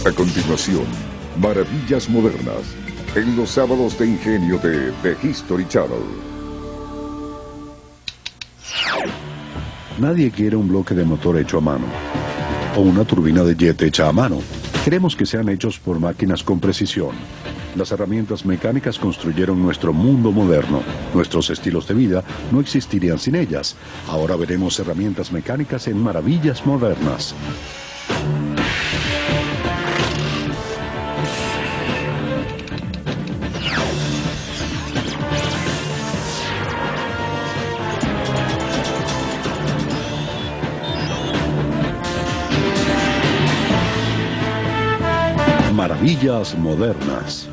A continuación, Maravillas Modernas, en los sábados de ingenio de The History Channel. Nadie quiere un bloque de motor hecho a mano, o una turbina de jet hecha a mano. Queremos que sean hechos por máquinas con precisión. Las herramientas mecánicas construyeron nuestro mundo moderno. Nuestros estilos de vida no existirían sin ellas. Ahora veremos herramientas mecánicas en Maravillas Modernas. Maravillas Modernas.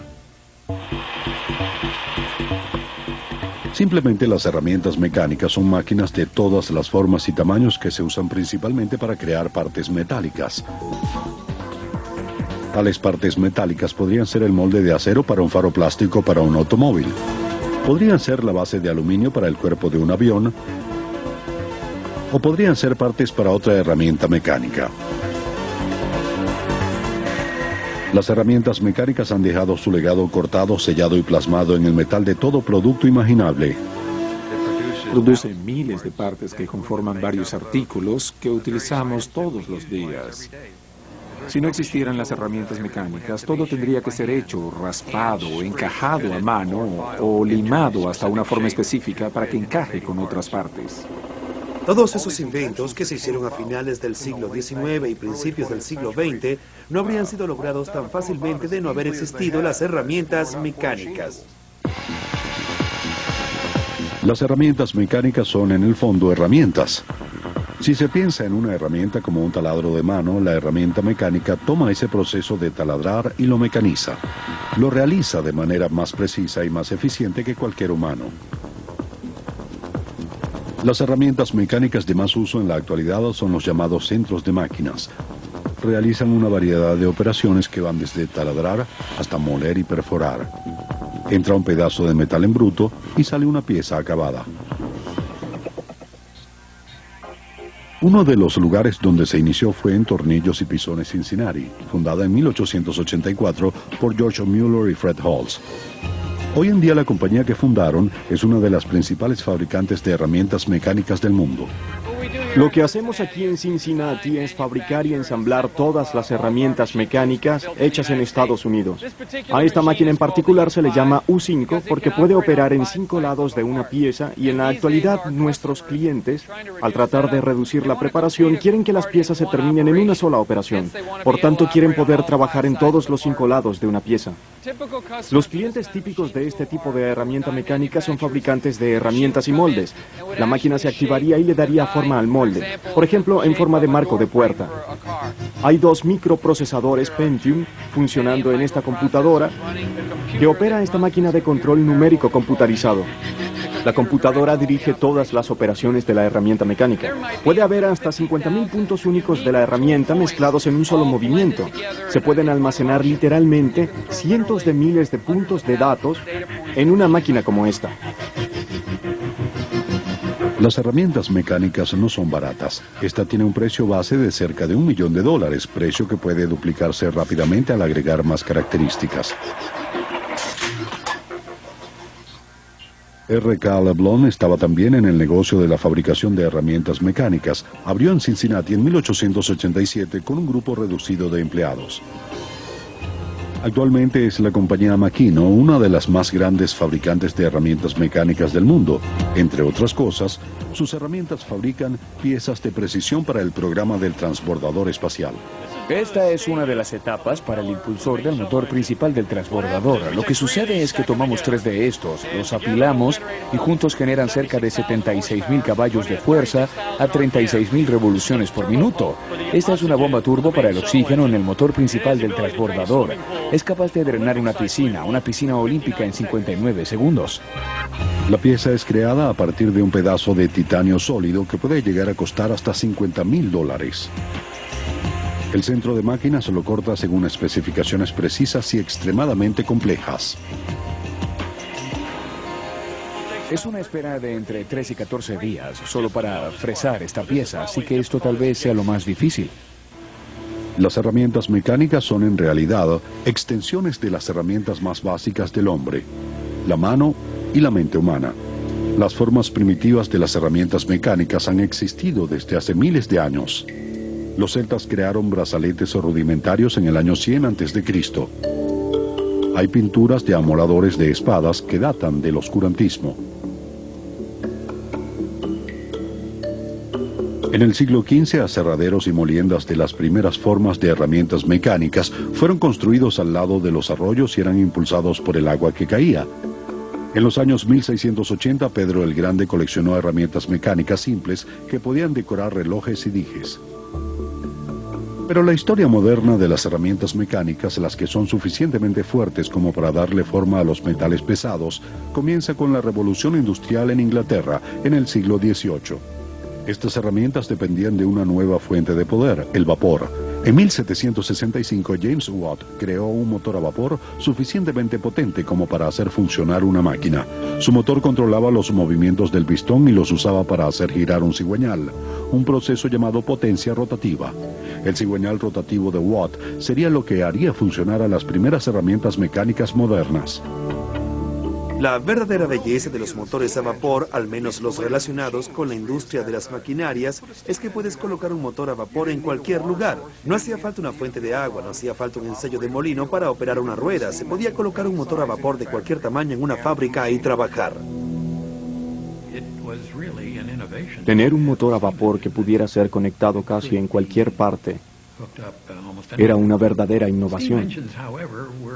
Simplemente las herramientas mecánicas son máquinas de todas las formas y tamaños que se usan principalmente para crear partes metálicas. Tales partes metálicas podrían ser el molde de acero para un faro plástico para un automóvil. Podrían ser la base de aluminio para el cuerpo de un avión. O podrían ser partes para otra herramienta mecánica. Las herramientas mecánicas han dejado su legado cortado, sellado y plasmado en el metal de todo producto imaginable. Producen miles de partes que conforman varios artículos que utilizamos todos los días. Si no existieran las herramientas mecánicas, todo tendría que ser hecho, raspado, encajado a mano o limado hasta una forma específica para que encaje con otras partes. Todos esos inventos que se hicieron a finales del siglo XIX y principios del siglo XX no habrían sido logrados tan fácilmente de no haber existido las herramientas mecánicas. Las herramientas mecánicas son en el fondo herramientas. Si se piensa en una herramienta como un taladro de mano, la herramienta mecánica toma ese proceso de taladrar y lo mecaniza. Lo realiza de manera más precisa y más eficiente que cualquier humano. Las herramientas mecánicas de más uso en la actualidad son los llamados centros de máquinas. Realizan una variedad de operaciones que van desde taladrar hasta moler y perforar. Entra un pedazo de metal en bruto y sale una pieza acabada. Uno de los lugares donde se inició fue en Tornillos y Pistones Cincinnati, fundada en 1884 por George Mueller y Fred Halls. Hoy en día la compañía que fundaron es una de las principales fabricantes de herramientas mecánicas del mundo. Lo que hacemos aquí en Cincinnati es fabricar y ensamblar todas las herramientas mecánicas hechas en Estados Unidos. A esta máquina en particular se le llama U5 porque puede operar en 5 lados de una pieza y en la actualidad nuestros clientes, al tratar de reducir la preparación, quieren que las piezas se terminen en una sola operación. Por tanto, quieren poder trabajar en todos los 5 lados de una pieza. Los clientes típicos de este tipo de herramienta mecánica son fabricantes de herramientas y moldes. La máquina se activaría y le daría forma al molde, por ejemplo, en forma de marco de puerta. Hay 2 microprocesadores Pentium funcionando en esta computadora que opera esta máquina de control numérico computarizado. La computadora dirige todas las operaciones de la herramienta mecánica. Puede haber hasta 50.000 puntos únicos de la herramienta mezclados en un solo movimiento. Se pueden almacenar literalmente cientos de miles de puntos de datos en una máquina como esta. Las herramientas mecánicas no son baratas. Esta tiene un precio base de cerca de $1 millón, precio que puede duplicarse rápidamente al agregar más características. R.K. Leblon estaba también en el negocio de la fabricación de herramientas mecánicas. Abrió en Cincinnati en 1887 con un grupo reducido de empleados. Actualmente es la compañía Makino, una de las más grandes fabricantes de herramientas mecánicas del mundo. Entre otras cosas, sus herramientas fabrican piezas de precisión para el programa del transbordador espacial. Esta es una de las etapas para el impulsor del motor principal del transbordador. Lo que sucede es que tomamos 3 de estos, los apilamos y juntos generan cerca de 76.000 caballos de fuerza a 36.000 revoluciones por minuto. Esta es una bomba turbo para el oxígeno en el motor principal del transbordador. Es capaz de drenar una piscina olímpica en 59 segundos. La pieza es creada a partir de un pedazo de titanio sólido que puede llegar a costar hasta $50.000. El centro de máquinas se lo corta según especificaciones precisas y extremadamente complejas. Es una espera de entre 3 y 14 días, solo para fresar esta pieza, así que esto tal vez sea lo más difícil. Las herramientas mecánicas son en realidad extensiones de las herramientas más básicas del hombre, la mano y la mente humana. Las formas primitivas de las herramientas mecánicas han existido desde hace miles de años. Los celtas crearon brazaletes rudimentarios en el año 100 a.C. Hay pinturas de amoladores de espadas que datan del oscurantismo. En el siglo XV, aserraderos y moliendas de las primeras formas de herramientas mecánicas fueron construidos al lado de los arroyos y eran impulsados por el agua que caía. En los años 1680, Pedro el Grande coleccionó herramientas mecánicas simples que podían decorar relojes y dijes. Pero la historia moderna de las herramientas mecánicas, las que son suficientemente fuertes como para darle forma a los metales pesados, comienza con la Revolución Industrial en Inglaterra en el siglo XVIII. Estas herramientas dependían de una nueva fuente de poder, el vapor. En 1765, James Watt creó un motor a vapor suficientemente potente como para hacer funcionar una máquina. Su motor controlaba los movimientos del pistón y los usaba para hacer girar un cigüeñal, un proceso llamado potencia rotativa. El cigüeñal rotativo de Watt sería lo que haría funcionar a las primeras herramientas mecánicas modernas. La verdadera belleza de los motores a vapor, al menos los relacionados con la industria de las maquinarias, es que puedes colocar un motor a vapor en cualquier lugar. No hacía falta una fuente de agua, no hacía falta un ensayo de molino para operar una rueda. Se podía colocar un motor a vapor de cualquier tamaño en una fábrica y trabajar. Tener un motor a vapor que pudiera ser conectado casi en cualquier parte era una verdadera innovación.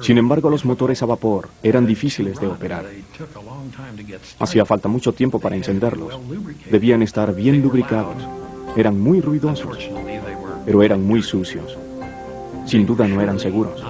Sin embargo, los motores a vapor eran difíciles de operar. Hacía falta mucho tiempo para encenderlos. Debían estar bien lubricados. Eran muy ruidosos, pero eran muy sucios. Sin duda no eran seguros.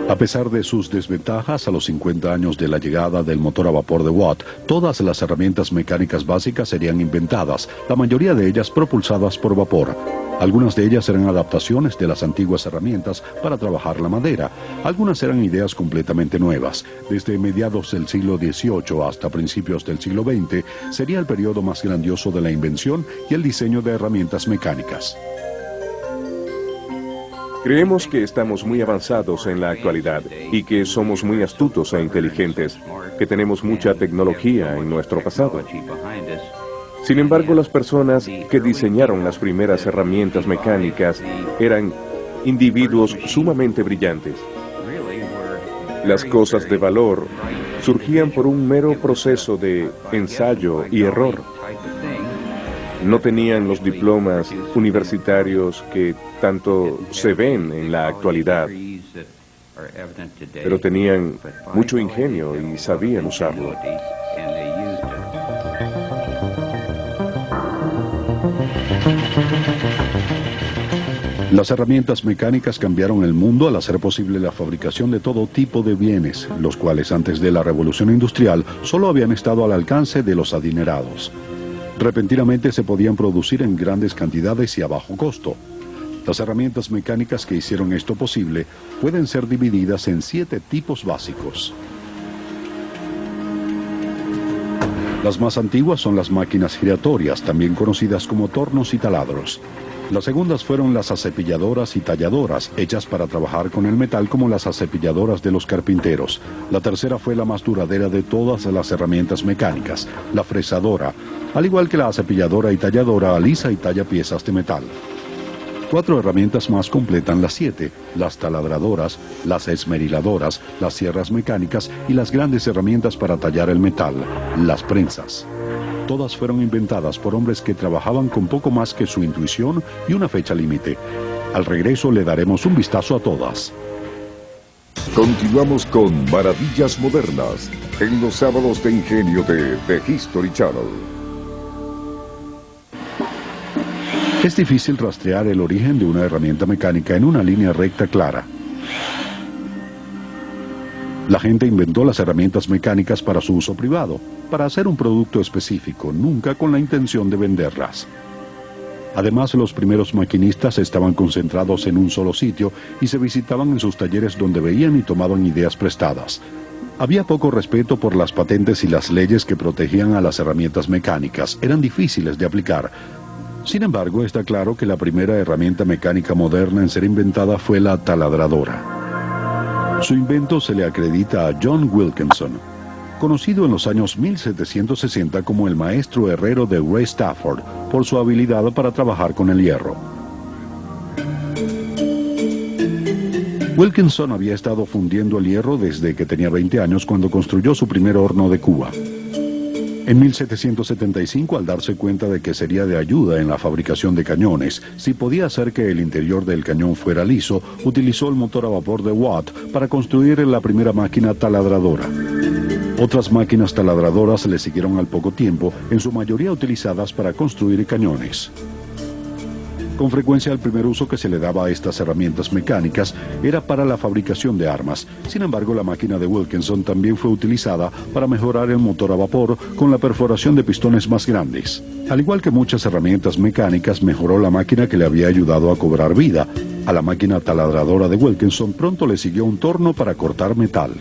A pesar de sus desventajas, a los 50 años de la llegada del motor a vapor de Watt, todas las herramientas mecánicas básicas serían inventadas, la mayoría de ellas propulsadas por vapor. Algunas de ellas eran adaptaciones de las antiguas herramientas para trabajar la madera. Algunas eran ideas completamente nuevas. Desde mediados del siglo XVIII hasta principios del siglo XX, sería el periodo más grandioso de la invención y el diseño de herramientas mecánicas. Creemos que estamos muy avanzados en la actualidad y que somos muy astutos e inteligentes, que tenemos mucha tecnología en nuestro pasado. Sin embargo, las personas que diseñaron las primeras herramientas mecánicas eran individuos sumamente brillantes. Las cosas de valor surgían por un mero proceso de ensayo y error. No tenían los diplomas universitarios que tanto se ven en la actualidad, pero tenían mucho ingenio y sabían usarlo. Las herramientas mecánicas cambiaron el mundo al hacer posible la fabricación de todo tipo de bienes, los cuales antes de la Revolución Industrial solo habían estado al alcance de los adinerados. Repentinamente se podían producir en grandes cantidades y a bajo costo. Las herramientas mecánicas que hicieron esto posible pueden ser divididas en 7 tipos básicos. Las más antiguas son las máquinas giratorias, también conocidas como tornos y taladros. Las segundas fueron las acepilladoras y talladoras, hechas para trabajar con el metal como las acepilladoras de los carpinteros. La tercera fue la más duradera de todas las herramientas mecánicas, la fresadora, al igual que la acepilladora y talladora alisa y talla piezas de metal. 4 herramientas más completan las 7, las taladradoras, las esmeriladoras, las sierras mecánicas y las grandes herramientas para tallar el metal, las prensas. Todas fueron inventadas por hombres que trabajaban con poco más que su intuición y una fecha límite. Al regreso le daremos un vistazo a todas. Continuamos con Maravillas Modernas en los sábados de ingenio de The History Channel. Es difícil rastrear el origen de una herramienta mecánica en una línea recta clara. La gente inventó las herramientas mecánicas para su uso privado, para hacer un producto específico, nunca con la intención de venderlas. Además, los primeros maquinistas estaban concentrados en un solo sitio y se visitaban en sus talleres donde veían y tomaban ideas prestadas. Había poco respeto por las patentes y las leyes que protegían a las herramientas mecánicas. Eran difíciles de aplicar. Sin embargo, está claro que la primera herramienta mecánica moderna en ser inventada fue la taladradora. Su invento se le acredita a John Wilkinson, conocido en los años 1760 como el maestro herrero de Ray Stafford por su habilidad para trabajar con el hierro. Wilkinson había estado fundiendo el hierro desde que tenía 20 años cuando construyó su primer horno de Cuba. En 1775, al darse cuenta de que sería de ayuda en la fabricación de cañones, si podía hacer que el interior del cañón fuera liso, utilizó el motor a vapor de Watt para construir la primera máquina taladradora. Otras máquinas taladradoras le siguieron al poco tiempo, en su mayoría utilizadas para construir cañones. Con frecuencia el primer uso que se le daba a estas herramientas mecánicas era para la fabricación de armas. Sin embargo, la máquina de Wilkinson también fue utilizada para mejorar el motor a vapor con la perforación de pistones más grandes. Al igual que muchas herramientas mecánicas, mejoró la máquina que le había ayudado a cobrar vida. A la máquina taladradora de Wilkinson pronto le siguió un torno para cortar metal.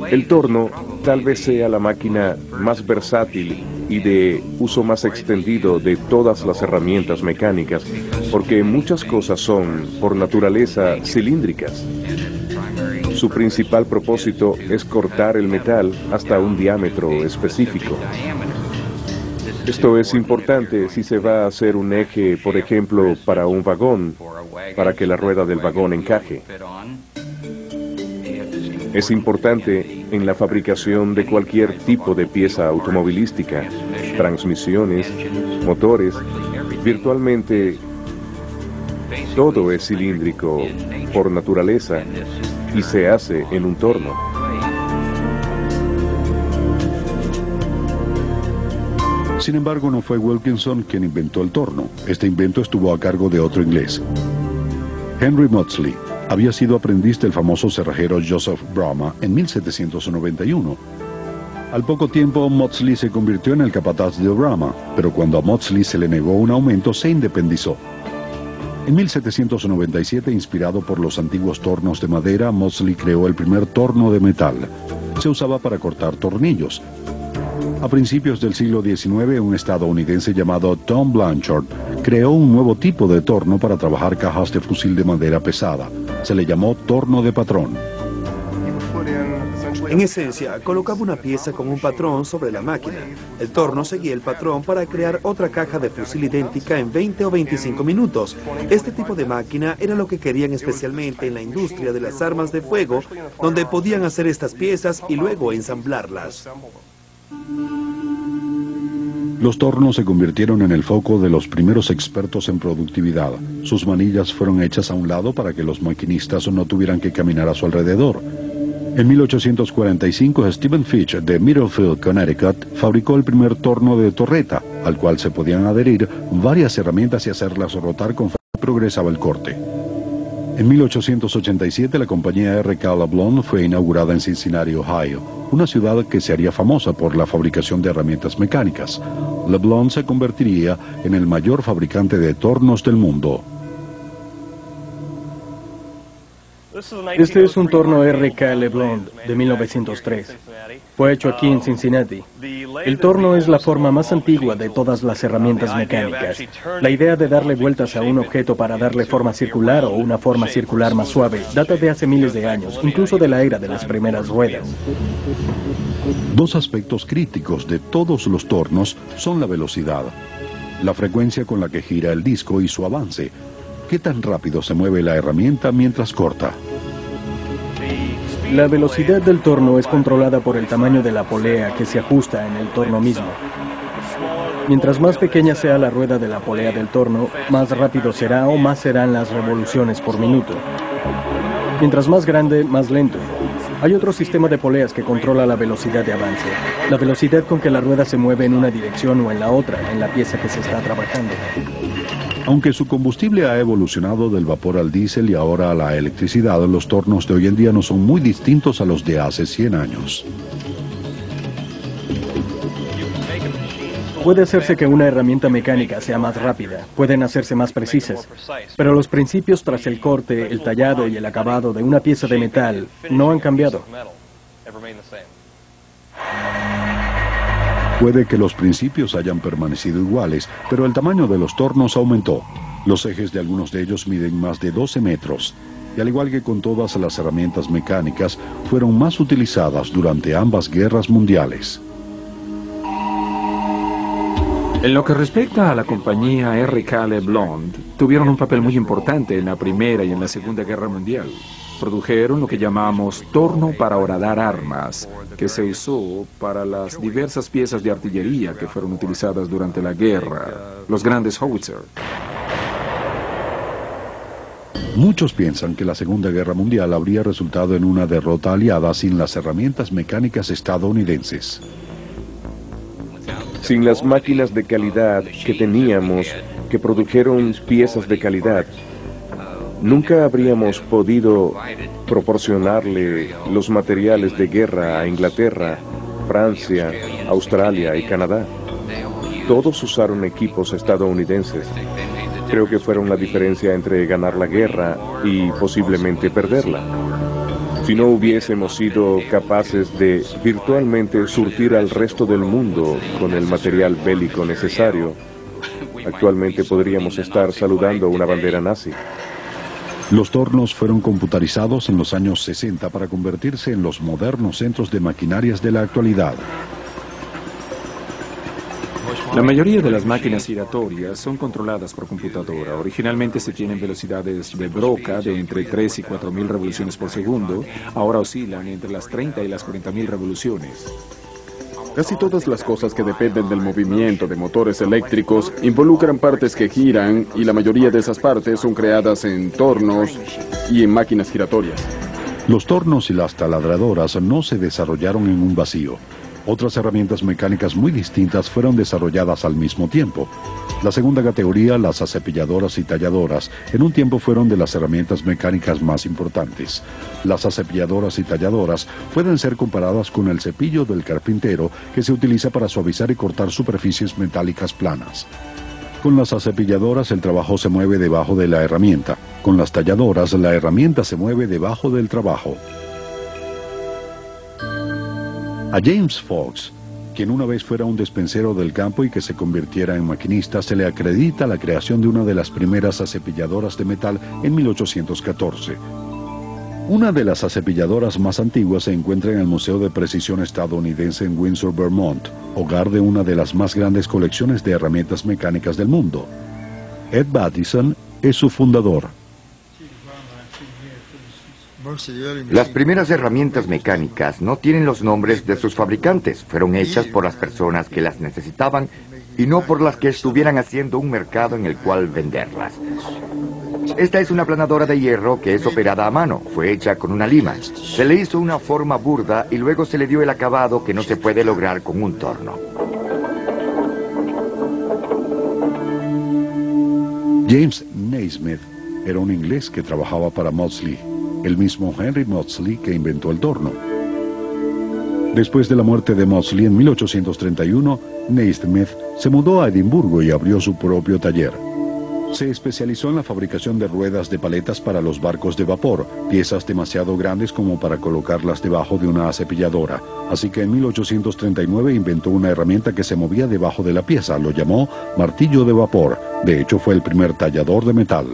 El torno tal vez sea la máquina más versátil y de uso más extendido de todas las herramientas mecánicas, porque muchas cosas son, por naturaleza, cilíndricas. Su principal propósito es cortar el metal hasta un diámetro específico. Esto es importante si se va a hacer un eje, por ejemplo, para un vagón, para que la rueda del vagón encaje. Es importante en la fabricación de cualquier tipo de pieza automovilística, transmisiones, motores. Virtualmente todo es cilíndrico por naturaleza y se hace en un torno. Sin embargo, no fue Wilkinson quien inventó el torno. Este invento estuvo a cargo de otro inglés. Henry Maudslay había sido aprendiz del famoso cerrajero Joseph Bramah en 1791. Al poco tiempo, Maudslay se convirtió en el capataz de Bramah, pero cuando a Maudslay se le negó un aumento, se independizó. En 1797, inspirado por los antiguos tornos de madera, Maudslay creó el primer torno de metal. Se usaba para cortar tornillos. A principios del siglo XIX, un estadounidense llamado Tom Blanchard creó un nuevo tipo de torno para trabajar cajas de fusil de madera pesada. Se le llamó torno de patrón. En esencia, colocaba una pieza con un patrón sobre la máquina. El torno seguía el patrón para crear otra caja de fusil idéntica en 20 o 25 minutos. Este tipo de máquina era lo que querían especialmente en la industria de las armas de fuego, donde podían hacer estas piezas y luego ensamblarlas. Los tornos se convirtieron en el foco de los primeros expertos en productividad. Sus manillas fueron hechas a un lado para que los maquinistas no tuvieran que caminar a su alrededor. En 1845, Stephen Fitch de Middlefield, Connecticut, fabricó el primer torno de torreta, al cual se podían adherir varias herramientas y hacerlas rotar conforme progresaba el corte. En 1887, la compañía R.K. LeBlanc fue inaugurada en Cincinnati, Ohio, una ciudad que se haría famosa por la fabricación de herramientas mecánicas. LeBlanc se convertiría en el mayor fabricante de tornos del mundo. Este es un torno R.K. LeBlanc de 1903. Fue hecho aquí en Cincinnati. El torno es la forma más antigua de todas las herramientas mecánicas. La idea de darle vueltas a un objeto para darle forma circular o una forma circular más suave data de hace miles de años, incluso de la era de las primeras ruedas. Dos aspectos críticos de todos los tornos son la velocidad, la frecuencia con la que gira el disco y su avance. ¿Qué tan rápido se mueve la herramienta mientras corta? La velocidad del torno es controlada por el tamaño de la polea que se ajusta en el torno mismo. Mientras más pequeña sea la rueda de la polea del torno, más rápido será o más serán las revoluciones por minuto. Mientras más grande, más lento. Hay otro sistema de poleas que controla la velocidad de avance, la velocidad con que la rueda se mueve en una dirección o en la otra, en la pieza que se está trabajando. Aunque su combustible ha evolucionado del vapor al diésel y ahora a la electricidad, los tornos de hoy en día no son muy distintos a los de hace 100 años. Puede hacerse que una herramienta mecánica sea más rápida, pueden hacerse más precisas, pero los principios tras el corte, el tallado y el acabado de una pieza de metal no han cambiado. Puede que los principios hayan permanecido iguales, pero el tamaño de los tornos aumentó. Los ejes de algunos de ellos miden más de 12 metros. Y al igual que con todas las herramientas mecánicas, fueron más utilizadas durante ambas guerras mundiales. En lo que respecta a la compañía R. Caleb Lund, tuvieron un papel muy importante en la Primera y en la Segunda Guerra Mundial. Produjeron lo que llamamos torno para horadar armas, que se usó para las diversas piezas de artillería que fueron utilizadas durante la guerra, los grandes howitzer. Muchos piensan que la Segunda Guerra Mundial habría resultado en una derrota aliada sin las herramientas mecánicas estadounidenses. Sin las máquinas de calidad que teníamos, que produjeron piezas de calidad, nunca habríamos podido proporcionarle los materiales de guerra a Inglaterra, Francia, Australia y Canadá. Todos usaron equipos estadounidenses. Creo que fueron la diferencia entre ganar la guerra y posiblemente perderla. Si no hubiésemos sido capaces de virtualmente surtir al resto del mundo con el material bélico necesario, actualmente podríamos estar saludando una bandera nazi. Los tornos fueron computarizados en los años 60 para convertirse en los modernos centros de maquinarias de la actualidad. La mayoría de las máquinas giratorias son controladas por computadora. Originalmente se tienen velocidades de Broca de entre 3 y 4.000 revoluciones por segundo. Ahora oscilan entre las 30 y las 40.000 revoluciones. Casi todas las cosas que dependen del movimiento de motores eléctricos involucran partes que giran, y la mayoría de esas partes son creadas en tornos y en máquinas giratorias. Los tornos y las taladradoras no se desarrollaron en un vacío. Otras herramientas mecánicas muy distintas fueron desarrolladas al mismo tiempo. La segunda categoría, las acepilladoras y talladoras, en un tiempo fueron de las herramientas mecánicas más importantes. Las acepilladoras y talladoras pueden ser comparadas con el cepillo del carpintero, que se utiliza para suavizar y cortar superficies metálicas planas. Con las acepilladoras el trabajo se mueve debajo de la herramienta. Con las talladoras la herramienta se mueve debajo del trabajo. A James Fox, quien una vez fuera un despensero del campo y que se convirtiera en maquinista, se le acredita la creación de una de las primeras acepilladoras de metal en 1814. Una de las acepilladoras más antiguas se encuentra en el Museo de Precisión estadounidense en Windsor, Vermont, hogar de una de las más grandes colecciones de herramientas mecánicas del mundo. Ed Battison es su fundador. Las primeras herramientas mecánicas no tienen los nombres de sus fabricantes. Fueron hechas por las personas que las necesitaban y no por las que estuvieran haciendo un mercado en el cual venderlas. Esta es una aplanadora de hierro que es operada a mano. Fue hecha con una lima. Se le hizo una forma burda y luego se le dio el acabado que no se puede lograr con un torno. James Naismith era un inglés que trabajaba para Maudslay, el mismo Henry Maudslay que inventó el torno. Después de la muerte de Maudslay en 1831, Naismith se mudó a Edimburgo y abrió su propio taller. Se especializó en la fabricación de ruedas de paletas para los barcos de vapor, piezas demasiado grandes como para colocarlas debajo de una acepilladora. Así que en 1839 inventó una herramienta que se movía debajo de la pieza. Lo llamó martillo de vapor. De hecho, fue el primer tallador de metal.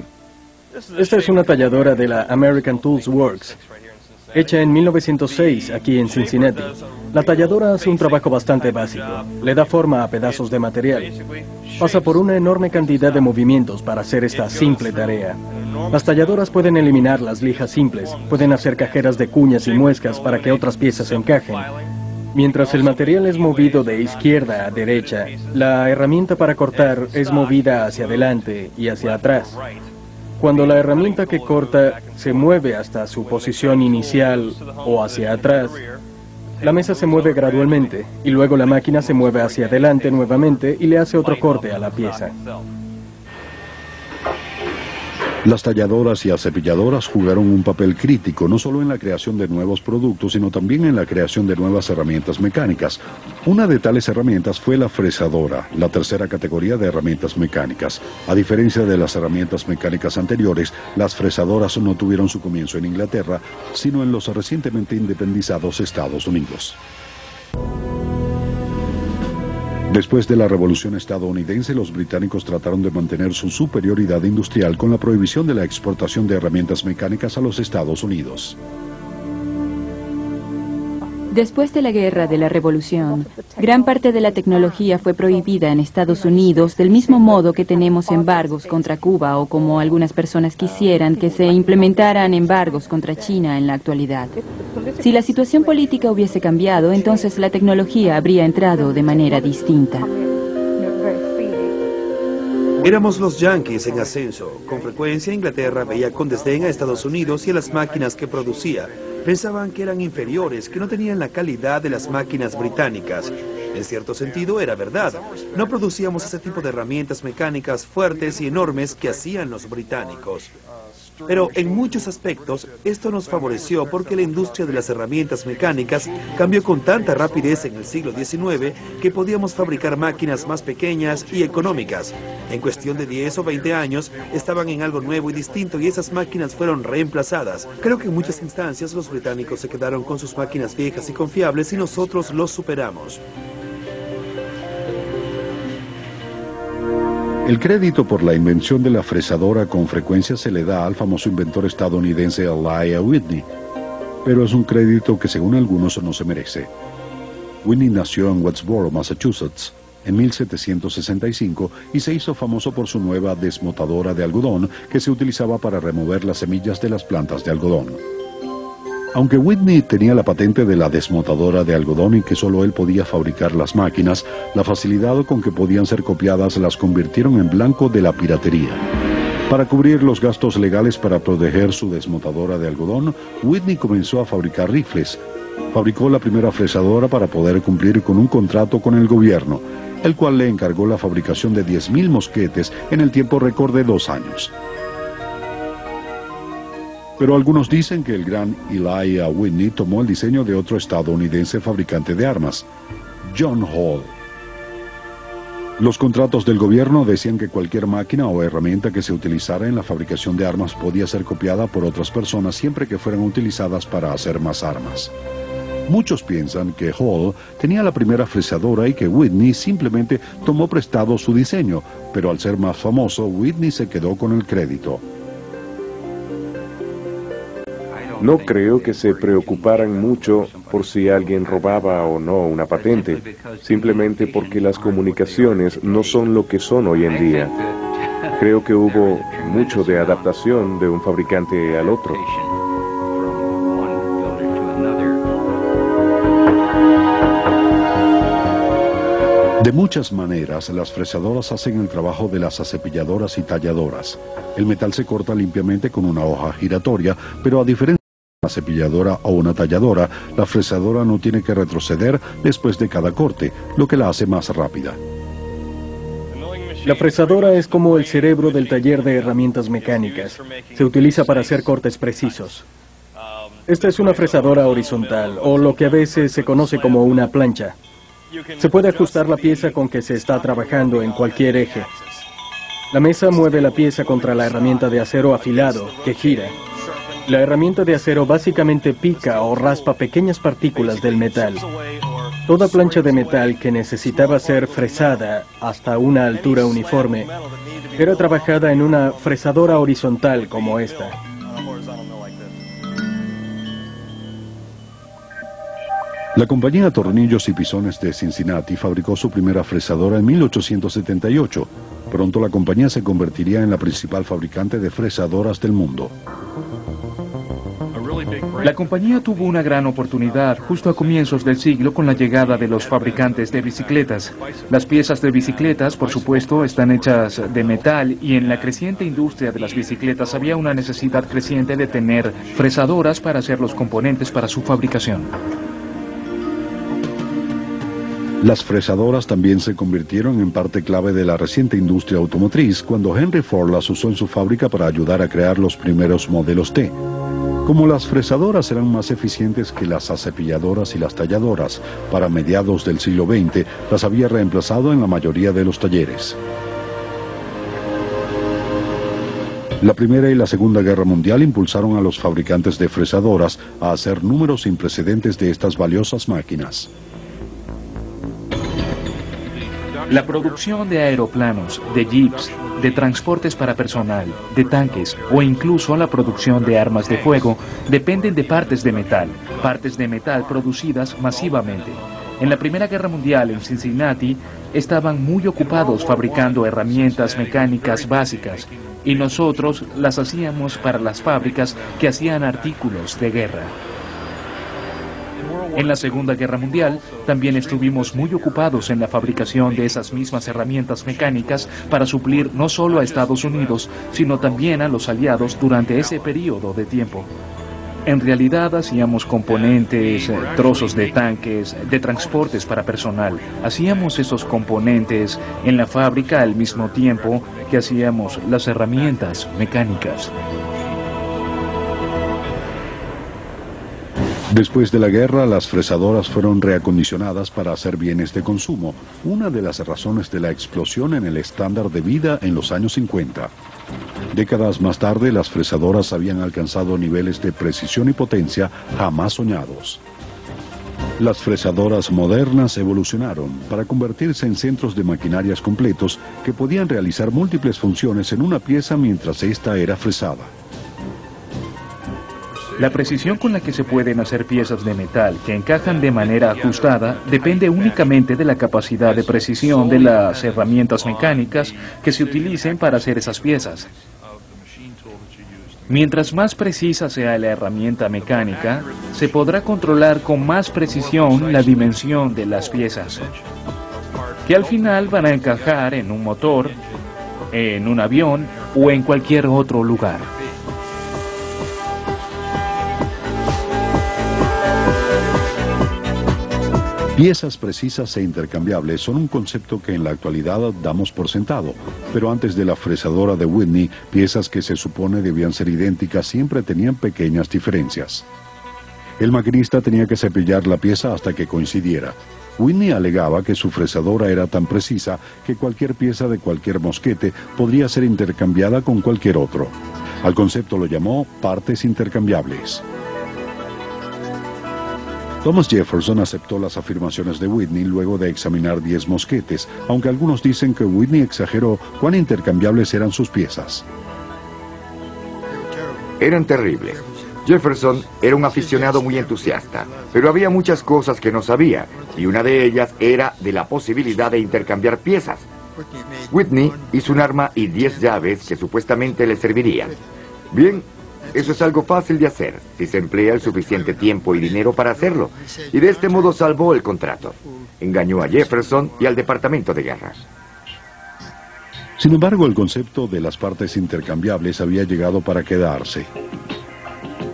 Esta es una talladora de la American Tools Works, hecha en 1906 aquí en Cincinnati. La talladora hace un trabajo bastante básico. Le da forma a pedazos de material. Pasa por una enorme cantidad de movimientos para hacer esta simple tarea. Las talladoras pueden eliminar las lijas simples, pueden hacer cajeras de cuñas y muescas para que otras piezas encajen. Mientras el material es movido de izquierda a derecha, la herramienta para cortar es movida hacia adelante y hacia atrás. Cuando la herramienta que corta se mueve hasta su posición inicial o hacia atrás, la mesa se mueve gradualmente y luego la máquina se mueve hacia adelante nuevamente y le hace otro corte a la pieza. Las talladoras y acepilladoras jugaron un papel crítico no solo en la creación de nuevos productos, sino también en la creación de nuevas herramientas mecánicas. Una de tales herramientas fue la fresadora, la tercera categoría de herramientas mecánicas. A diferencia de las herramientas mecánicas anteriores, las fresadoras no tuvieron su comienzo en Inglaterra, sino en los recientemente independizados Estados Unidos. Después de la Revolución estadounidense, los británicos trataron de mantener su superioridad industrial con la prohibición de la exportación de herramientas mecánicas a los Estados Unidos. Después de la Guerra de la Revolución, gran parte de la tecnología fue prohibida en Estados Unidos, del mismo modo que tenemos embargos contra Cuba o como algunas personas quisieran que se implementaran embargos contra China en la actualidad. Si la situación política hubiese cambiado, entonces la tecnología habría entrado de manera distinta. Éramos los yanquis en ascenso. Con frecuencia Inglaterra veía con desdén a Estados Unidos y a las máquinas que producía. Pensaban que eran inferiores, que no tenían la calidad de las máquinas británicas. En cierto sentido era verdad. No producíamos ese tipo de herramientas mecánicas fuertes y enormes que hacían los británicos. Pero en muchos aspectos esto nos favoreció porque la industria de las herramientas mecánicas cambió con tanta rapidez en el siglo XIX que podíamos fabricar máquinas más pequeñas y económicas. En cuestión de 10 o 20 años estaban en algo nuevo y distinto y esas máquinas fueron reemplazadas. Creo que en muchas instancias los británicos se quedaron con sus máquinas viejas y confiables y nosotros los superamos. El crédito por la invención de la fresadora con frecuencia se le da al famoso inventor estadounidense Elijah Whitney, pero es un crédito que según algunos no se merece. Whitney nació en Westboro, Massachusetts, en 1765 y se hizo famoso por su nueva desmotadora de algodón que se utilizaba para remover las semillas de las plantas de algodón. Aunque Whitney tenía la patente de la desmotadora de algodón y que solo él podía fabricar las máquinas, la facilidad con que podían ser copiadas las convirtieron en blanco de la piratería. Para cubrir los gastos legales para proteger su desmotadora de algodón, Whitney comenzó a fabricar rifles. Fabricó la primera fresadora para poder cumplir con un contrato con el gobierno, el cual le encargó la fabricación de 10.000 mosquetes en el tiempo récord de 2 años. Pero algunos dicen que el gran Elijah Whitney tomó el diseño de otro estadounidense fabricante de armas, John Hall. Los contratos del gobierno decían que cualquier máquina o herramienta que se utilizara en la fabricación de armas podía ser copiada por otras personas siempre que fueran utilizadas para hacer más armas. Muchos piensan que Hall tenía la primera fresadora y que Whitney simplemente tomó prestado su diseño, pero al ser más famoso, Whitney se quedó con el crédito. No creo que se preocuparan mucho por si alguien robaba o no una patente, simplemente porque las comunicaciones no son lo que son hoy en día. Creo que hubo mucho de adaptación de un fabricante al otro. De muchas maneras, las fresadoras hacen el trabajo de las acepilladoras y talladoras. El metal se corta limpiamente con una hoja giratoria, pero a diferencia de una cepilladora o una talladora, la fresadora no tiene que retroceder después de cada corte, lo que la hace más rápida. La fresadora es como el cerebro del taller de herramientas mecánicas. Se utiliza para hacer cortes precisos. Esta es una fresadora horizontal, o lo que a veces se conoce como una plancha. Se puede ajustar la pieza con que se está trabajando en cualquier eje. La mesa mueve la pieza contra la herramienta de acero afilado, que gira. La herramienta de acero básicamente pica o raspa pequeñas partículas del metal. Toda plancha de metal que necesitaba ser fresada hasta una altura uniforme era trabajada en una fresadora horizontal como esta. La compañía Tornillos y Pisones de Cincinnati fabricó su primera fresadora en 1878. Pronto la compañía se convertiría en la principal fabricante de fresadoras del mundo. La compañía tuvo una gran oportunidad justo a comienzos del siglo con la llegada de los fabricantes de bicicletas. Las piezas de bicicletas, por supuesto, están hechas de metal y en la creciente industria de las bicicletas había una necesidad creciente de tener fresadoras para hacer los componentes para su fabricación. Las fresadoras también se convirtieron en parte clave de la reciente industria automotriz cuando Henry Ford las usó en su fábrica para ayudar a crear los primeros modelos T. Como las fresadoras eran más eficientes que las acepilladoras y las talladoras, para mediados del siglo XX las había reemplazado en la mayoría de los talleres. La Primera y la Segunda Guerra Mundial impulsaron a los fabricantes de fresadoras a hacer números sin precedentes de estas valiosas máquinas. La producción de aeroplanos, de jeeps, de transportes para personal, de tanques o incluso la producción de armas de fuego dependen de partes de metal producidas masivamente. En la Primera Guerra Mundial en Cincinnati estaban muy ocupados fabricando herramientas mecánicas básicas y nosotros las hacíamos para las fábricas que hacían artículos de guerra. En la Segunda Guerra Mundial también estuvimos muy ocupados en la fabricación de esas mismas herramientas mecánicas para suplir no solo a Estados Unidos, sino también a los aliados durante ese periodo de tiempo. En realidad hacíamos componentes, trozos de tanques, de transportes para personal. Hacíamos esos componentes en la fábrica al mismo tiempo que hacíamos las herramientas mecánicas. Después de la guerra, las fresadoras fueron reacondicionadas para hacer bienes de consumo, una de las razones de la explosión en el estándar de vida en los años 50. Décadas más tarde, las fresadoras habían alcanzado niveles de precisión y potencia jamás soñados. Las fresadoras modernas evolucionaron para convertirse en centros de maquinarias completos que podían realizar múltiples funciones en una pieza mientras ésta era fresada. La precisión con la que se pueden hacer piezas de metal que encajan de manera ajustada depende únicamente de la capacidad de precisión de las herramientas mecánicas que se utilicen para hacer esas piezas. Mientras más precisa sea la herramienta mecánica, se podrá controlar con más precisión la dimensión de las piezas, que al final van a encajar en un motor, en un avión o en cualquier otro lugar. Piezas precisas e intercambiables son un concepto que en la actualidad damos por sentado, pero antes de la fresadora de Whitney, piezas que se supone debían ser idénticas siempre tenían pequeñas diferencias. El maquinista tenía que cepillar la pieza hasta que coincidiera. Whitney alegaba que su fresadora era tan precisa que cualquier pieza de cualquier mosquete podría ser intercambiada con cualquier otro. Al concepto lo llamó partes intercambiables. Thomas Jefferson aceptó las afirmaciones de Whitney luego de examinar 10 mosquetes, aunque algunos dicen que Whitney exageró cuán intercambiables eran sus piezas. Eran terribles. Jefferson era un aficionado muy entusiasta, pero había muchas cosas que no sabía, y una de ellas era de la posibilidad de intercambiar piezas. Whitney hizo un arma y 10 llaves que supuestamente le servirían. Bien, eso es algo fácil de hacer, si se emplea el suficiente tiempo y dinero para hacerlo, y de este modo salvó el contrato. Engañó a Jefferson y al Departamento de Guerra. Sin embargo, el concepto de las partes intercambiables había llegado para quedarse.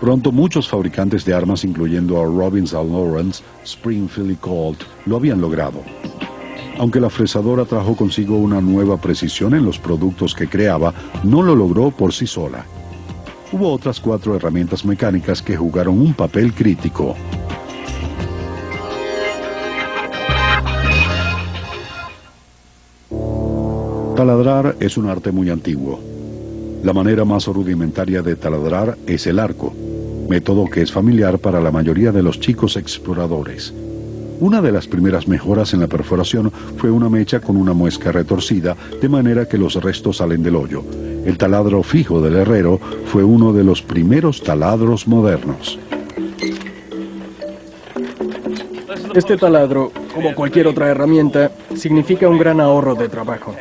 Pronto muchos fabricantes de armas, incluyendo a Robinson Lawrence, Springfield y Colt, lo habían logrado. Aunque la fresadora trajo consigo una nueva precisión en los productos que creaba, no lo logró por sí sola. Hubo otras 4 herramientas mecánicas que jugaron un papel crítico. Taladrar es un arte muy antiguo. La manera más rudimentaria de taladrar es el arco, método que es familiar para la mayoría de los chicos exploradores. Una de las primeras mejoras en la perforación fue una mecha con una muesca retorcida, de manera que los restos salen del hoyo. El taladro fijo del herrero fue uno de los primeros taladros modernos. Este taladro, como cualquier otra herramienta, significa un gran ahorro de trabajo.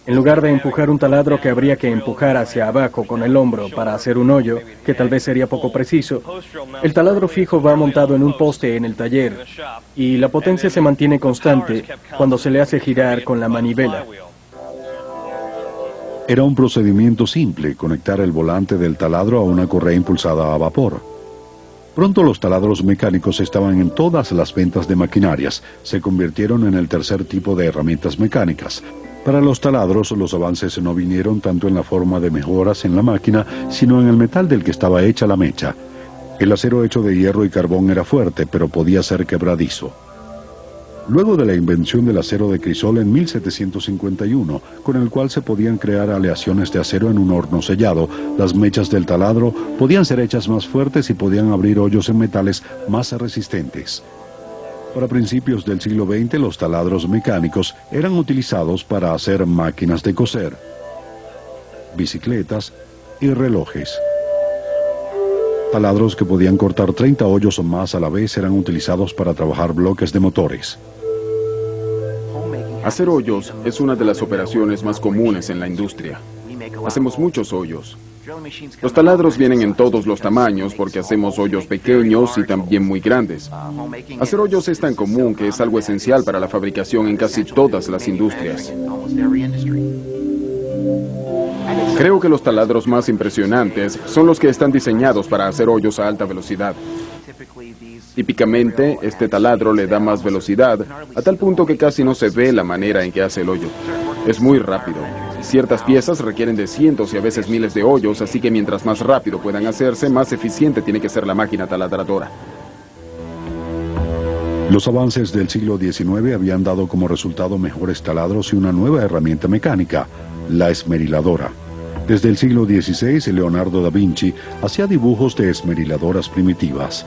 En lugar de empujar un taladro que habría que empujar hacia abajo con el hombro para hacer un hoyo, que tal vez sería poco preciso, el taladro fijo va montado en un poste en el taller y la potencia se mantiene constante cuando se le hace girar con la manivela. Era un procedimiento simple, conectar el volante del taladro a una correa impulsada a vapor. Pronto los taladros mecánicos estaban en todas las ventas de maquinarias, se convirtieron en el tercer tipo de herramientas mecánicas. Para los taladros, los avances no vinieron tanto en la forma de mejoras en la máquina, sino en el metal del que estaba hecha la mecha. El acero hecho de hierro y carbón era fuerte, pero podía ser quebradizo. Luego de la invención del acero de crisol en 1751, con el cual se podían crear aleaciones de acero en un horno sellado, las mechas del taladro podían ser hechas más fuertes y podían abrir hoyos en metales más resistentes. Para principios del siglo XX, los taladros mecánicos eran utilizados para hacer máquinas de coser, bicicletas y relojes. Taladros que podían cortar 30 hoyos o más a la vez eran utilizados para trabajar bloques de motores. Hacer hoyos es una de las operaciones más comunes en la industria. Hacemos muchos hoyos. Los taladros vienen en todos los tamaños porque hacemos hoyos pequeños y también muy grandes. Hacer hoyos es tan común que es algo esencial para la fabricación en casi todas las industrias. Creo que los taladros más impresionantes son los que están diseñados para hacer hoyos a alta velocidad. Típicamente, este taladro le da más velocidad, a tal punto que casi no se ve la manera en que hace el hoyo. Es muy rápido. Ciertas piezas requieren de cientos y a veces miles de hoyos, así que mientras más rápido puedan hacerse, más eficiente tiene que ser la máquina taladradora. Los avances del siglo XIX habían dado como resultado mejores taladros y una nueva herramienta mecánica, la esmeriladora. Desde el siglo XVI, Leonardo da Vinci hacía dibujos de esmeriladoras primitivas.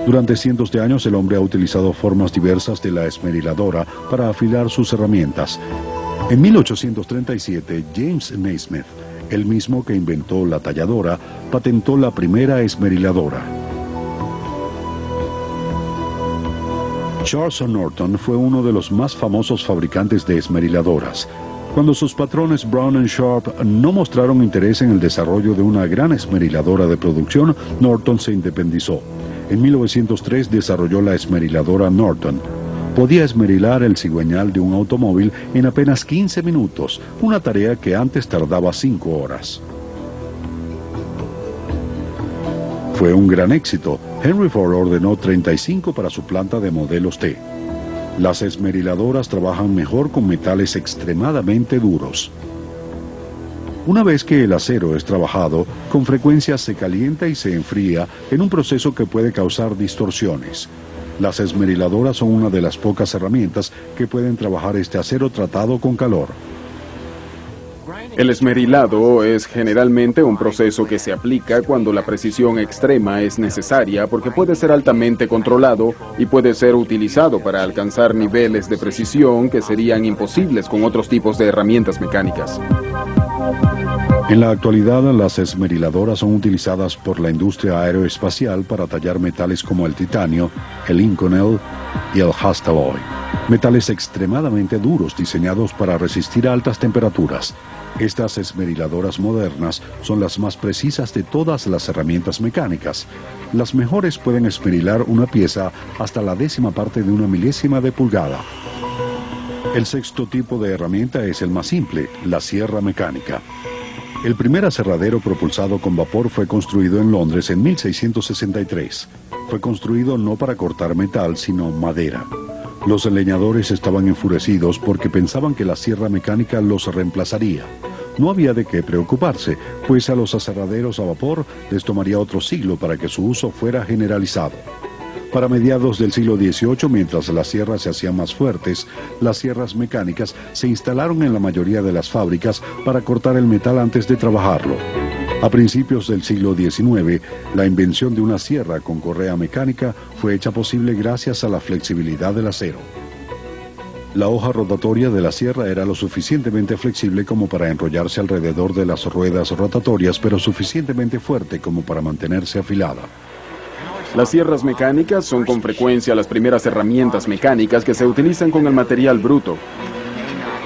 Durante cientos de años, el hombre ha utilizado formas diversas de la esmeriladora para afilar sus herramientas. En 1837, James Naismith, el mismo que inventó la talladora, patentó la primera esmeriladora. Charles Norton fue uno de los más famosos fabricantes de esmeriladoras. Cuando sus patrones Brown and Sharp no mostraron interés en el desarrollo de una gran esmeriladora de producción, Norton se independizó. En 1903 desarrolló la esmeriladora Norton. Podía esmerilar el cigüeñal de un automóvil en apenas 15 minutos, una tarea que antes tardaba 5 horas. Fue un gran éxito. Henry Ford ordenó 35 para su planta de modelos T. Las esmeriladoras trabajan mejor con metales extremadamente duros. Una vez que el acero es trabajado, con frecuencia se calienta y se enfría en un proceso que puede causar distorsiones. Las esmeriladoras son una de las pocas herramientas que pueden trabajar este acero tratado con calor. El esmerilado es generalmente un proceso que se aplica cuando la precisión extrema es necesaria porque puede ser altamente controlado y puede ser utilizado para alcanzar niveles de precisión que serían imposibles con otros tipos de herramientas mecánicas. En la actualidad, las esmeriladoras son utilizadas por la industria aeroespacial para tallar metales como el titanio, el Inconel y el Hastelloy. Metales extremadamente duros diseñados para resistir altas temperaturas. Estas esmeriladoras modernas son las más precisas de todas las herramientas mecánicas. Las mejores pueden esmerilar una pieza hasta la 10ª parte de una milésima de pulgada. El sexto tipo de herramienta es el más simple, la sierra mecánica. El primer aserradero propulsado con vapor fue construido en Londres en 1663. Fue construido no para cortar metal, sino madera. Los leñadores estaban enfurecidos porque pensaban que la sierra mecánica los reemplazaría. No había de qué preocuparse, pues a los aserraderos a vapor les tomaría otro siglo para que su uso fuera generalizado. Para mediados del siglo XVIII, mientras las sierras se hacían más fuertes, las sierras mecánicas se instalaron en la mayoría de las fábricas para cortar el metal antes de trabajarlo. A principios del siglo XIX, la invención de una sierra con correa mecánica fue hecha posible gracias a la flexibilidad del acero. La hoja rotatoria de la sierra era lo suficientemente flexible como para enrollarse alrededor de las ruedas rotatorias, pero suficientemente fuerte como para mantenerse afilada. Las sierras mecánicas son con frecuencia las primeras herramientas mecánicas que se utilizan con el material bruto.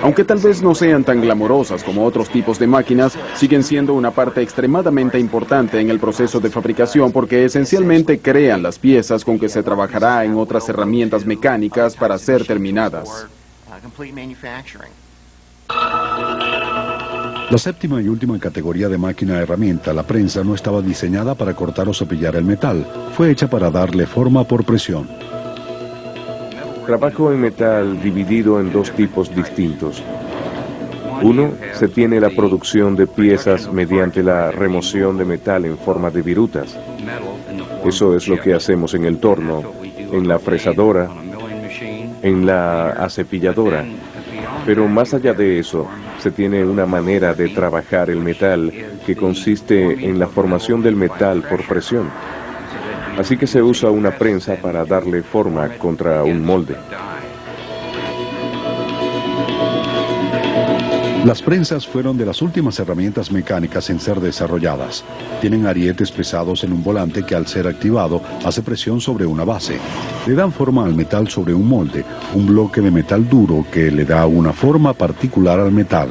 Aunque tal vez no sean tan glamorosas como otros tipos de máquinas, siguen siendo una parte extremadamente importante en el proceso de fabricación porque esencialmente crean las piezas con que se trabajará en otras herramientas mecánicas para ser terminadas. La séptima y última categoría de máquina-herramienta, la prensa, no estaba diseñada para cortar o cepillar el metal. Fue hecha para darle forma por presión. Trabajo en metal dividido en dos tipos distintos. Uno, se tiene la producción de piezas mediante la remoción de metal en forma de virutas. Eso es lo que hacemos en el torno, en la fresadora, en la acepilladora. Pero más allá de eso, se tiene una manera de trabajar el metal que consiste en la formación del metal por presión. Así que se usa una prensa para darle forma contra un molde. Las prensas fueron de las últimas herramientas mecánicas en ser desarrolladas. Tienen arietes pesados en un volante que al ser activado hace presión sobre una base. Le dan forma al metal sobre un molde, un bloque de metal duro que le da una forma particular al metal.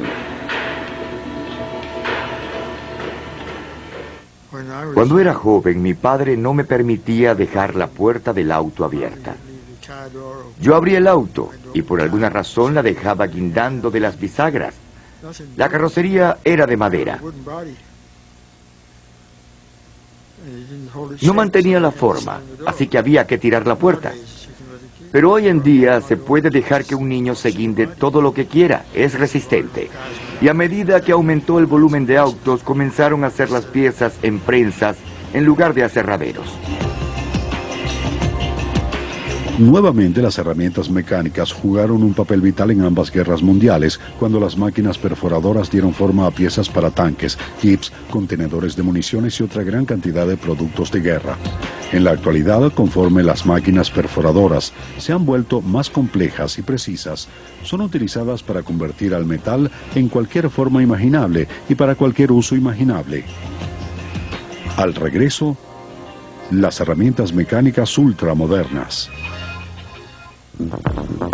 Cuando era joven, mi padre no me permitía dejar la puerta del auto abierta. Yo abría el auto y por alguna razón la dejaba guindando de las bisagras. La carrocería era de madera. No mantenía la forma, así que había que tirar la puerta. Pero hoy en día se puede dejar que un niño se guinde todo lo que quiera, es resistente. Y a medida que aumentó el volumen de autos, comenzaron a hacer las piezas en prensas en lugar de aserraderos. Nuevamente las herramientas mecánicas jugaron un papel vital en ambas guerras mundiales, cuando las máquinas perforadoras dieron forma a piezas para tanques, jeeps, contenedores de municiones y otra gran cantidad de productos de guerra. En la actualidad, conforme las máquinas perforadoras se han vuelto más complejas y precisas, son utilizadas para convertir al metal en cualquier forma imaginable y para cualquier uso imaginable. Al regreso, las herramientas mecánicas ultramodernas.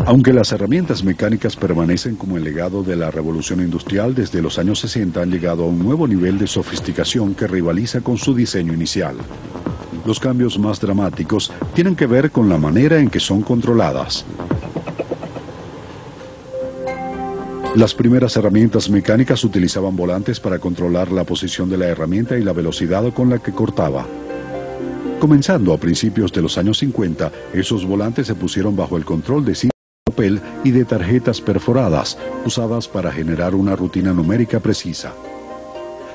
Aunque las herramientas mecánicas permanecen como el legado de la revolución industrial, desde los años 60 han llegado a un nuevo nivel de sofisticación que rivaliza con su diseño inicial. Los cambios más dramáticos tienen que ver con la manera en que son controladas. Las primeras herramientas mecánicas utilizaban volantes para controlar la posición de la herramienta y la velocidad con la que cortaba. Comenzando a principios de los años 50, esos volantes se pusieron bajo el control de cintas de papel y de tarjetas perforadas, usadas para generar una rutina numérica precisa.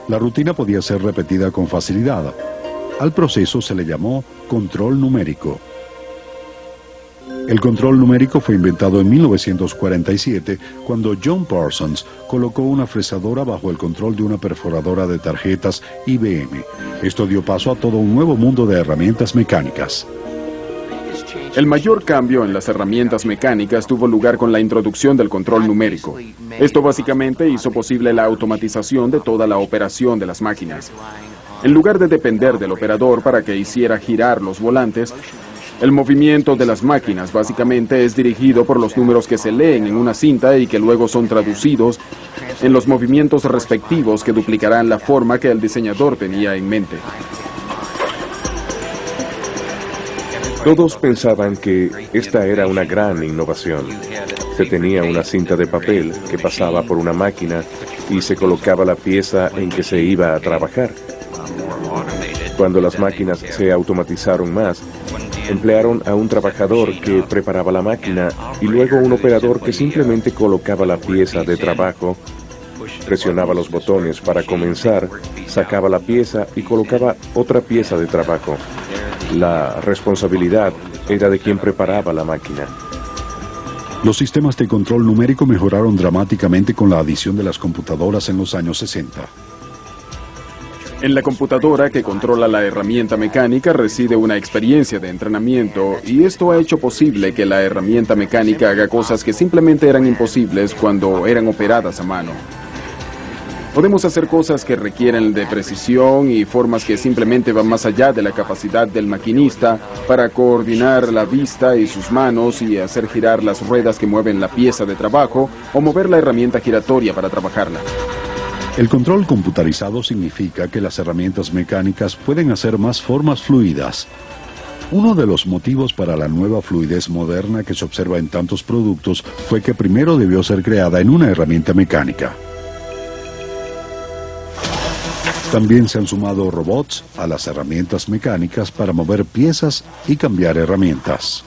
La rutina podía ser repetida con facilidad. Al proceso se le llamó control numérico. El control numérico fue inventado en 1947, cuando John Parsons colocó una fresadora bajo el control de una perforadora de tarjetas IBM. Esto dio paso a todo un nuevo mundo de herramientas mecánicas. El mayor cambio en las herramientas mecánicas tuvo lugar con la introducción del control numérico. Esto básicamente hizo posible la automatización de toda la operación de las máquinas. En lugar de depender del operador para que hiciera girar los volantes, el movimiento de las máquinas básicamente es dirigido por los números que se leen en una cinta y que luego son traducidos en los movimientos respectivos que duplicarán la forma que el diseñador tenía en mente. Todos pensaban que esta era una gran innovación. Se tenía una cinta de papel que pasaba por una máquina y se colocaba la pieza en que se iba a trabajar. Cuando las máquinas se automatizaron más, emplearon a un trabajador que preparaba la máquina y luego un operador que simplemente colocaba la pieza de trabajo, presionaba los botones para comenzar, sacaba la pieza y colocaba otra pieza de trabajo. La responsabilidad era de quien preparaba la máquina. Los sistemas de control numérico mejoraron dramáticamente con la adición de las computadoras en los años 60. En la computadora que controla la herramienta mecánica reside una experiencia de entrenamiento y esto ha hecho posible que la herramienta mecánica haga cosas que simplemente eran imposibles cuando eran operadas a mano. Podemos hacer cosas que requieren de precisión y formas que simplemente van más allá de la capacidad del maquinista para coordinar la vista y sus manos y hacer girar las ruedas que mueven la pieza de trabajo o mover la herramienta giratoria para trabajarla. El control computarizado significa que las herramientas mecánicas pueden hacer más formas fluidas. Uno de los motivos para la nueva fluidez moderna que se observa en tantos productos fue que primero debió ser creada en una herramienta mecánica. También se han sumado robots a las herramientas mecánicas para mover piezas y cambiar herramientas.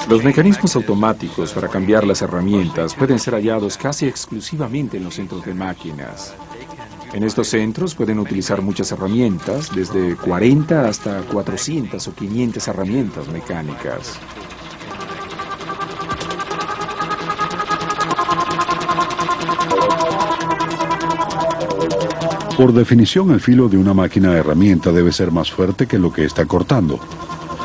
Los mecanismos automáticos para cambiar las herramientas pueden ser hallados casi exclusivamente en los centros de máquinas. En estos centros pueden utilizar muchas herramientas, desde 40 hasta 400 o 500 herramientas mecánicas. Por definición, el filo de una máquina de herramienta debe ser más fuerte que lo que está cortando.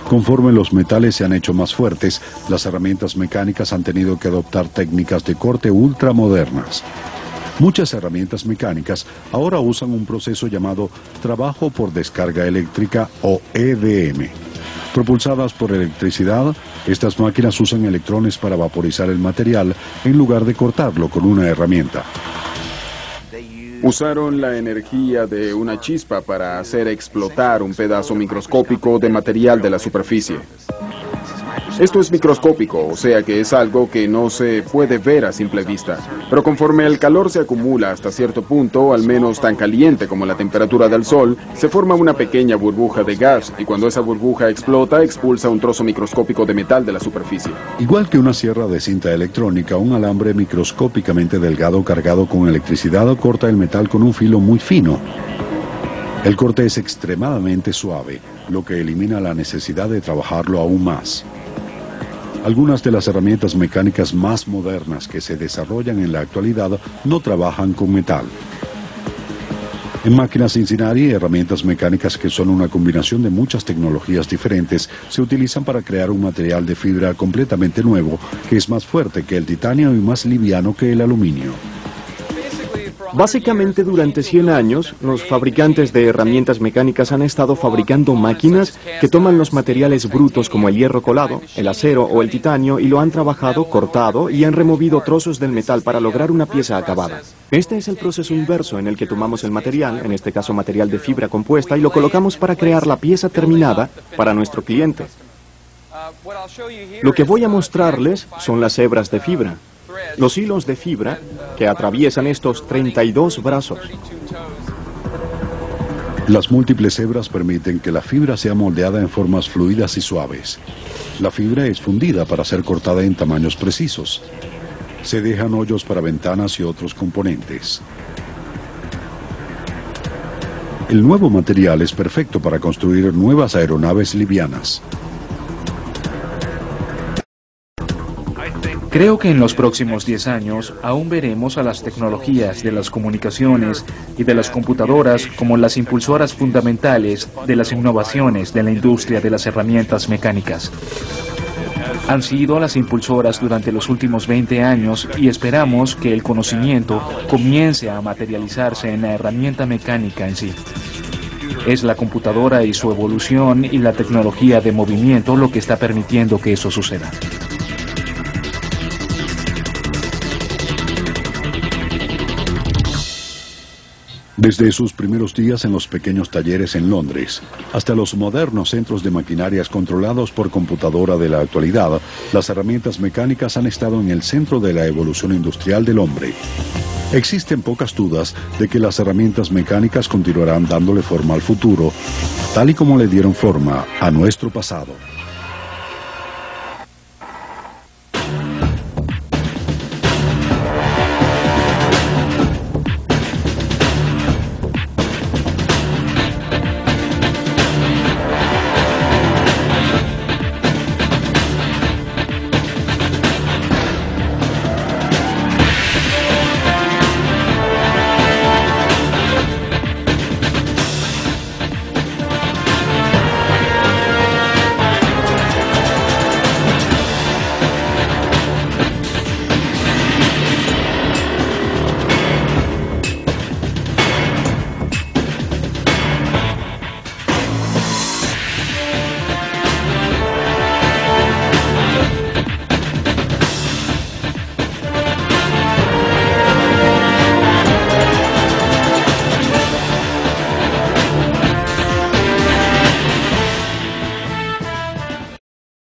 Conforme los metales se han hecho más fuertes, las herramientas mecánicas han tenido que adoptar técnicas de corte ultramodernas. Muchas herramientas mecánicas ahora usan un proceso llamado trabajo por descarga eléctrica o EDM. Propulsadas por electricidad, estas máquinas usan electrones para vaporizar el material en lugar de cortarlo con una herramienta. Usaron la energía de una chispa para hacer explotar un pedazo microscópico de material de la superficie. Esto es microscópico, o sea que es algo que no se puede ver a simple vista. Pero conforme el calor se acumula hasta cierto punto, al menos tan caliente como la temperatura del sol, se forma una pequeña burbuja de gas y cuando esa burbuja explota, expulsa un trozo microscópico de metal de la superficie. Igual que una sierra de cinta electrónica, un alambre microscópicamente delgado cargado con electricidad corta el metal con un filo muy fino. El corte es extremadamente suave, lo que elimina la necesidad de trabajarlo aún más. Algunas de las herramientas mecánicas más modernas que se desarrollan en la actualidad no trabajan con metal. En máquinas Cincinnati, herramientas mecánicas que son una combinación de muchas tecnologías diferentes se utilizan para crear un material de fibra completamente nuevo que es más fuerte que el titanio y más liviano que el aluminio. Básicamente, durante 100 años, los fabricantes de herramientas mecánicas han estado fabricando máquinas que toman los materiales brutos como el hierro colado, el acero o el titanio y lo han trabajado, cortado y han removido trozos del metal para lograr una pieza acabada. Este es el proceso inverso en el que tomamos el material, en este caso material de fibra compuesta, y lo colocamos para crear la pieza terminada para nuestro cliente. Lo que voy a mostrarles son las hebras de fibra. Los hilos de fibra que atraviesan estos 32 brazos. Las múltiples hebras permiten que la fibra sea moldeada en formas fluidas y suaves. La fibra es fundida para ser cortada en tamaños precisos. Se dejan hoyos para ventanas y otros componentes. El nuevo material es perfecto para construir nuevas aeronaves livianas. Creo que en los próximos 10 años aún veremos a las tecnologías de las comunicaciones y de las computadoras como las impulsoras fundamentales de las innovaciones de la industria de las herramientas mecánicas. Han sido las impulsoras durante los últimos 20 años y esperamos que el conocimiento comience a materializarse en la herramienta mecánica en sí. Es la computadora y su evolución y la tecnología de movimiento lo que está permitiendo que eso suceda. Desde sus primeros días en los pequeños talleres en Londres, hasta los modernos centros de maquinarias controlados por computadora de la actualidad, las herramientas mecánicas han estado en el centro de la evolución industrial del hombre. Existen pocas dudas de que las herramientas mecánicas continuarán dándole forma al futuro, tal y como le dieron forma a nuestro pasado.